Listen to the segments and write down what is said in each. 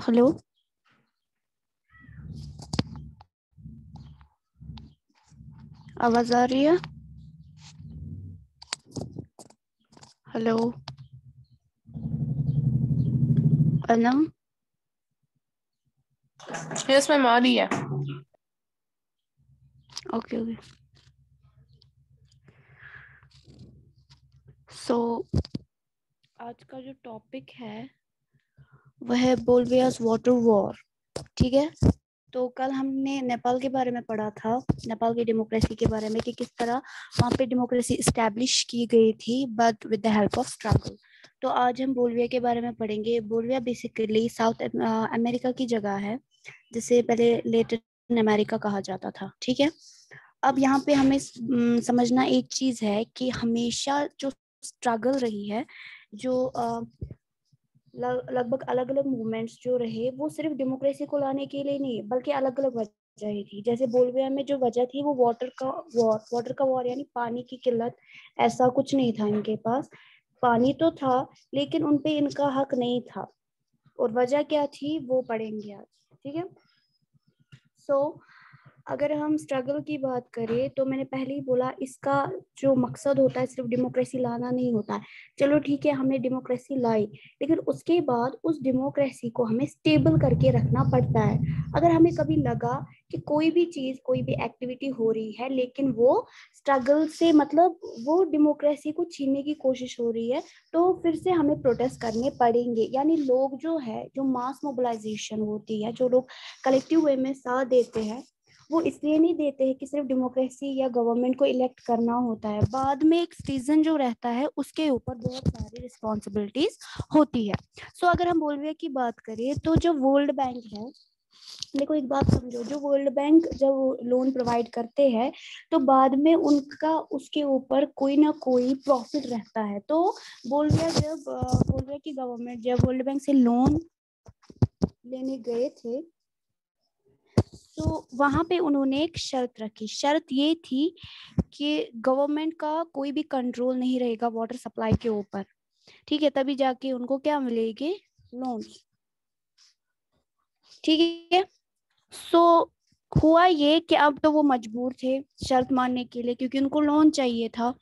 Hello. आवाज आ रही है? हेलो अनम। यस मैम, आ रही है। Okay okay. सो आज का जो टॉपिक है वह है बोलिविया's वाटर वॉर। ठीक है, तो कल हमने नेपाल के बारे में पढ़ा था, नेपाल की डेमोक्रेसी के बारे में कि किस तरह वहाँ पे डेमोक्रेसी इस्टेब्लिश की गई थी but with the help of struggle. तो आज हम बोलिविया के बारे में पढ़ेंगे। बोलिविया बेसिकली साउथ अमेरिका की जगह है जिसे पहले लेटिन अमेरिका कहा जाता था। ठीक है, अब यहाँ पे हमें समझना एक चीज है कि हमेशा जो स्ट्रगल रही है, जो लगभग अलग अलग मूवमेंट्स जो रहे वो सिर्फ डेमोक्रेसी को लाने के लिए नहीं बल्कि अलग अलग वजह ही थी। जैसे बोलिविया में जो वजह थी वो वाटर का वॉर यानी पानी की किल्लत। ऐसा कुछ नहीं था इनके पास, पानी तो था लेकिन उनपे इनका हक नहीं था। और वजह क्या थी वो पढ़ेंगे आज। ठीक है, सो अगर हम स्ट्रगल की बात करें तो मैंने पहले ही बोला इसका जो मकसद होता है सिर्फ डेमोक्रेसी लाना नहीं होता है। चलो ठीक है, हमने डेमोक्रेसी लाई लेकिन उसके बाद उस डेमोक्रेसी को हमें स्टेबल करके रखना पड़ता है। अगर हमें कभी लगा कि कोई भी चीज कोई भी एक्टिविटी हो रही है लेकिन वो स्ट्रगल से मतलब वो डेमोक्रेसी को छीनने की कोशिश हो रही है तो फिर से हमें प्रोटेस्ट करने पड़ेंगे। यानी लोग जो है, जो मास मोबिलाइजेशन होती है, जो लोग कलेक्टिव वे में साथ देते हैं वो इसलिए नहीं देते हैं कि सिर्फ डेमोक्रेसी या गवर्नमेंट को इलेक्ट करना होता है। बाद में एक सिटीजन जो रहता है उसके ऊपर बहुत सारी रिस्पॉन्सिबिलिटीज होती है। सो अगर हम बोलविया की बात करें तो जो वर्ल्ड बैंक है, देखो एक बात समझो, जो वर्ल्ड बैंक जब लोन प्रोवाइड करते हैं तो बाद में उनका उसके ऊपर कोई ना कोई प्रॉफिट रहता है। तो बोलविया की गवर्नमेंट जब वर्ल्ड बैंक से लोन लेने गए थे तो वहां पे उन्होंने एक शर्त रखी। शर्त ये थी कि गवर्नमेंट का कोई भी कंट्रोल नहीं रहेगा वाटर सप्लाई के ऊपर। ठीक है, तभी जाके उनको क्या मिलेगी, लोन। ठीक है, सो हुआ ये कि अब तो वो मजबूर थे शर्त मानने के लिए क्योंकि उनको लोन चाहिए था।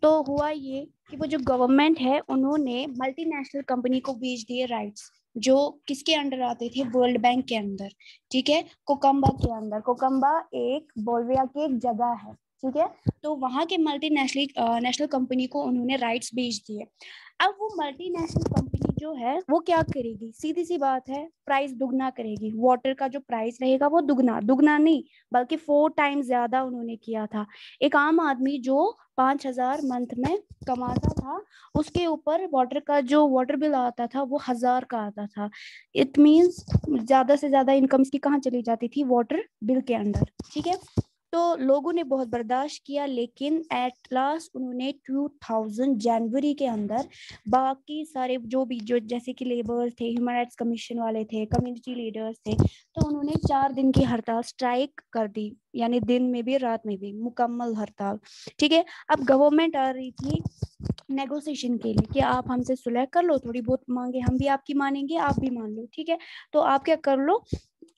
तो हुआ ये कि वो जो गवर्नमेंट है उन्होंने मल्टीनेशनल कंपनी को बेच दिए राइट्स, जो किसके अंडर आते थे, वर्ल्ड बैंक के अंदर। ठीक है, कोकम्बा के अंदर। कोकम्बा एक बोलिविया की एक जगह है। ठीक है, तो वहां के मल्टीनेशनल नेशनल कंपनी को उन्होंने राइट्स बेच दिए। अब वो मल्टीनेशनल कंपनी जो है वो क्या करेगी, सीधी सी बात है, प्राइस दुगना करेगी। वाटर का जो प्राइस रहेगा वो दुगना दुगना नहीं बल्कि 4 टाइम्स ज्यादा उन्होंने किया था। एक आम आदमी जो 5,000 मंथ में कमाता था उसके ऊपर वाटर का जो वाटर बिल आता था वो 1,000 का आता था। इट मीन्स ज्यादा से ज्यादा इनकम इसकी कहाँ चली जाती थी, वाटर बिल के अंदर। ठीक है, तो लोगों ने बहुत बर्दाश्त किया लेकिन एट लास्ट उन्होंने 2000 जनवरी के अंदर बाकी सारे जो जैसे कि लेबर्स थे, ह्यूमन राइट्स कमीशन वाले थे, कम्युनिटी लीडर्स थे, तो उन्होंने 4 दिन की हड़ताल स्ट्राइक कर दी। यानी दिन में भी रात में भी मुकम्मल हड़ताल। ठीक है, अब गवर्नमेंट आ रही थी नेगोशिएशन के लिए कि आप हमसे सुलह कर लो, थोड़ी बहुत मांगे हम भी आपकी मानेंगे, आप भी मान लो। ठीक है, तो आप क्या कर लो,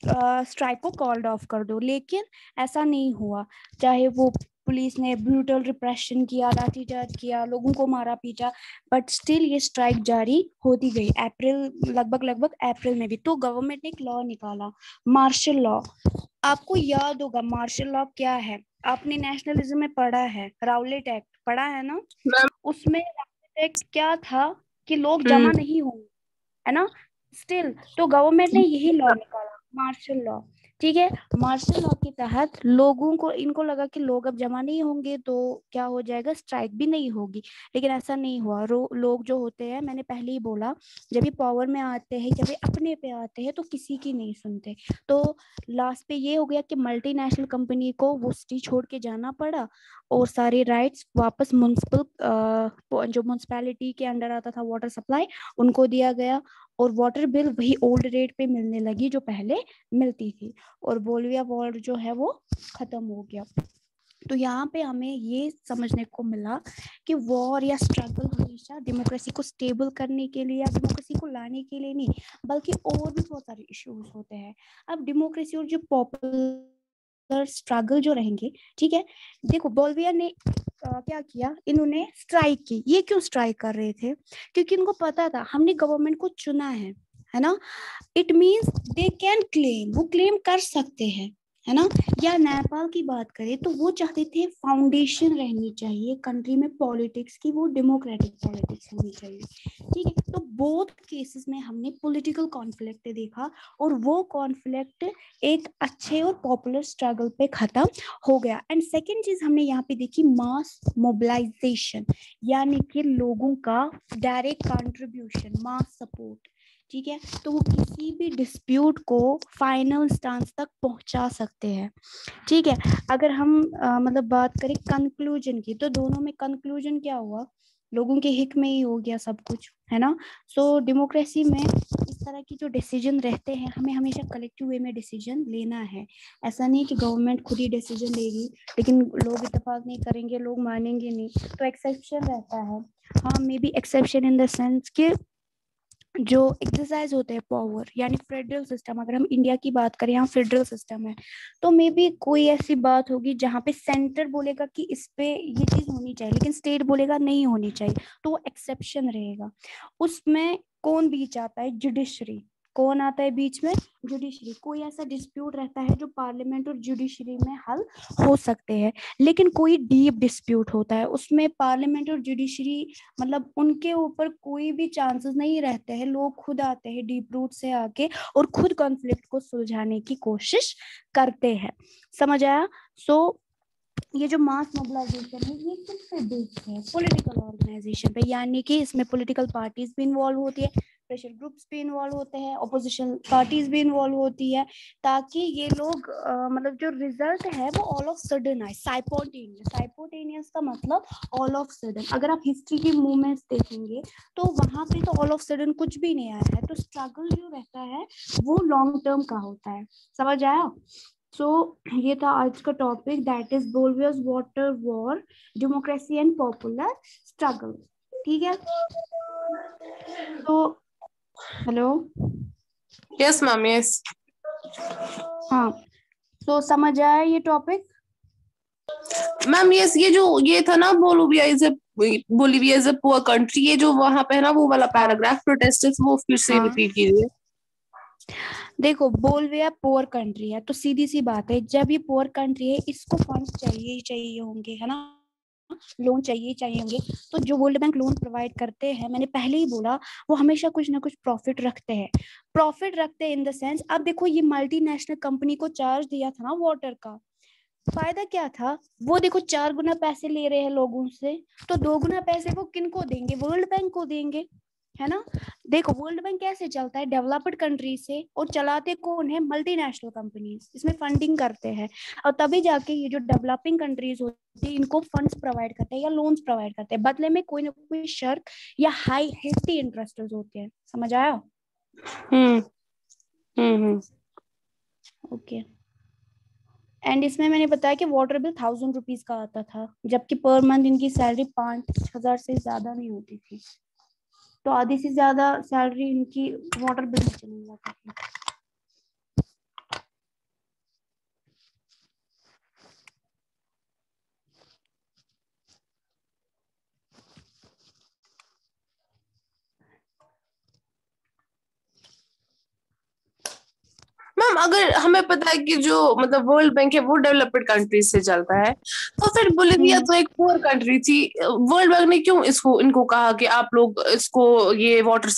स्ट्राइक को कॉल्ड ऑफ कर दो। लेकिन ऐसा नहीं हुआ। चाहे वो पुलिस ने ब्रूटल रिप्रेशन किया, लाठीचार्ज किया, लोगों को मारा पीटा, बट स्टिल ये स्ट्राइक जारी होती गई। अप्रैल लगभग अप्रैल में भी तो गवर्नमेंट ने एक लॉ निकाला, मार्शल लॉ। आपको याद होगा मार्शल लॉ क्या है, आपने नेशनलिज्म में पढ़ा है, राउलेट एक्ट पढ़ा है ना। मैम। उसमें राउलेट एक्ट क्या था कि लोग जमा हम्म। नहीं होंगे, है ना। स्टिल तो गवर्नमेंट ने यही लॉ निकाला, मार्शल लॉ। ठीक है, मार्शल लॉ के तहत लोगों को, इनको लगा कि लोग अब जमा नहीं होंगे तो क्या हो जाएगा, स्ट्राइक भी नहीं होगी। लेकिन ऐसा नहीं हुआ। लोग जो होते हैं, मैंने पहले ही बोला, जब ये पावर में आते हैं, जब ये अपने पे आते हैं तो किसी की नहीं सुनते। तो लास्ट पे ये हो गया कि मल्टीनेशनल कंपनी को वो सिटी छोड़ के जाना पड़ा और सारे राइट्स वापस म्युनिसिपल जो म्युनिसिपैलिटी के अंडर आता था वाटर सप्लाई, उनको दिया गया। और वाटर बिल वही ओल्ड रेट पे मिलने लगी जो पहले मिलती थी। और बोलिविया वॉर जो है वो खत्म हो गया। तो यहाँ पे हमें ये समझने को मिला कि वॉर या स्ट्रगल हमेशा डेमोक्रेसी को स्टेबल करने के लिए या डेमोक्रेसी को लाने के लिए नहीं, बल्कि और भी बहुत सारे इश्यूज होते हैं। अब डेमोक्रेसी और जो पॉपुलर स्ट्रगल जो रहेंगे, ठीक है, देखो बोल्विया ने क्या किया, इन्होंने स्ट्राइक की। ये क्यों स्ट्राइक कर रहे थे? क्योंकि इनको पता था हमने गवर्नमेंट को चुना है ना, it means they can claim, वो क्लेम कर सकते हैं, है ना। या नेपाल की बात करें तो वो चाहते थे फाउंडेशन रहनी चाहिए कंट्री में पॉलिटिक्स की, वो डेमोक्रेटिक पॉलिटिक्स होनी चाहिए, ठीक है। तो बोथ केसेस में हमने पॉलिटिकल कॉन्फ्लिक्ट देखा और वो कॉन्फ्लिक्ट एक अच्छे और पॉपुलर स्ट्रगल पे खत्म हो गया। एंड सेकेंड चीज हमने यहाँ पे देखी मास मोबिलाइजेशन, यानी कि लोगों का डायरेक्ट कंट्रीब्यूशन, मास सपोर्ट, ठीक है। तो वो किसी भी डिस्प्यूट को फाइनल स्टांस तक पहुंचा सकते हैं, ठीक है। अगर हम मतलब बात करें कंक्लूजन की, तो दोनों में कंक्लूजन क्या हुआ, लोगों के हित में ही हो गया सब कुछ, है ना। सो डेमोक्रेसी में इस तरह की जो डिसीजन रहते हैं, हमें हमेशा कलेक्टिव वे में डिसीजन लेना है। ऐसा नहीं कि गवर्नमेंट खुद ही डिसीजन लेगी लेकिन लोग इत्तेफाक नहीं करेंगे, लोग मानेंगे नहीं, तो एक्सेप्शन रहता है। हाँ, may be exception in the sense कि जो एक्सरसाइज होते हैं पावर, यानी फेडरल सिस्टम, अगर हम इंडिया की बात करें, यहाँ फेडरल सिस्टम है, तो मे बी कोई ऐसी बात होगी जहाँ पे सेंटर बोलेगा कि इस पे ये चीज होनी चाहिए, लेकिन स्टेट बोलेगा नहीं होनी चाहिए, तो वो एक्सेप्शन रहेगा। उसमें कौन बीच आता है? जुडिशरी। कौन आता है बीच में? जुडिशरी। कोई ऐसा डिस्प्यूट रहता है जो पार्लियामेंट और जुडिशरी में हल हो सकते हैं, लेकिन कोई डीप डिस्प्यूट होता है उसमें पार्लियामेंट और जुडिशरी मतलब उनके ऊपर कोई भी चांसेस नहीं रहते हैं, लोग खुद आते हैं डीप रूट से आके और खुद कॉन्फ्लिक्ट को सुलझाने की कोशिश करते हैं। समझ आया? सो ये जो मास मोबिलाइजेशन है ये किस पे बेस्ड है? पॉलिटिकल ऑर्गेनाइजेशन पे, यानी कि इसमें पॉलिटिकल पार्टीज भी इन्वॉल्व होती है, प्रेशर ग्रुप्स भी इन्वॉल्व होते हैं, ऑपोजिशन पार्टीज भी इन्वॉल्व होती है, ताकि ये लोग मतलब जो रिजल्ट है वो ऑल ऑफ सडन आए, साइपोटेनियस। साइपोटेनियस का मतलब ऑल ऑफ सडन। अगर आप हिस्ट्री की मूवमेंट्स देखेंगे तो वहां पे तो ऑल ऑफ सडन कुछ भी नहीं आया है, तो स्ट्रगल जो रहता है वो लॉन्ग टर्म का होता है। समझ आया? सो ये था आज का topic, that is Bolivia's water war, democracy and popular struggle, ठीक है। तो हेलो, यस मैम, यस हाँ, तो समझ आया ये टॉपिक? मैम। यस, ये था ना, Bolivia is a poor country, ये जो वहां पे है ना वो वाला पैराग्राफ प्रोटेस्टर्स, वो फिर से हाँ, रिपीट कीजिए। देखो बोल्विया पुअर कंट्री है, तो सीधी सी बात है, जब ये पुअर कंट्री है इसको फंड्स चाहिए ही चाहिए होंगे, है ना, लोन चाहिए ही चाहिए होंगे। तो जो वर्ल्ड बैंक लोन प्रोवाइड करते हैं, मैंने पहले ही बोला, वो हमेशा कुछ ना कुछ प्रॉफिट रखते हैं। प्रॉफिट रखते हैं इन द सेंस, अब देखो ये मल्टीनेशनल कंपनी को चार्ज दिया था ना वाटर का, फायदा क्या था? वो देखो 4 गुना पैसे ले रहे हैं लोगों से, तो 2 गुना पैसे वो किनको देंगे? वर्ल्ड बैंक को देंगे, है ना। देखो वर्ल्ड बैंक कैसे चलता है? डेवलप्ड कंट्री से, और चलाते कौन है? मल्टीनेशनल कंपनीज, इसमें फंडिंग करते हैं, और तभी जाके ये जो डेवलपिंग कंट्रीज होती है इनको फंड्स प्रोवाइड करते हैं या लोन्स प्रोवाइड करते हैं, बदले में कोई ना कोई शर्त या हाई हेफ्टी इंटरेस्ट होते हैं। समझ आया? हम्म हम्म ओके। एंड इसमें मैंने बताया कि वाटर बिल 1000 रुपीज का आता था, जबकि पर मंथ इनकी सैलरी 5000 से ज्यादा नहीं होती थी, तो आधी से ज्यादा सैलरी इनकी वाटर बिल में चली जाती थी। मैम, अगर हमें पता है कि जो मतलब वर्ल्ड बैंक है वो डेवलप्ड कंट्रीज से चलता है, तो फिर बोलिविया तो एक पुअर कंट्री थी। वर्ल्ड बैंक ने क्यों इनको कहा कि आप लोग इसको ये वाटर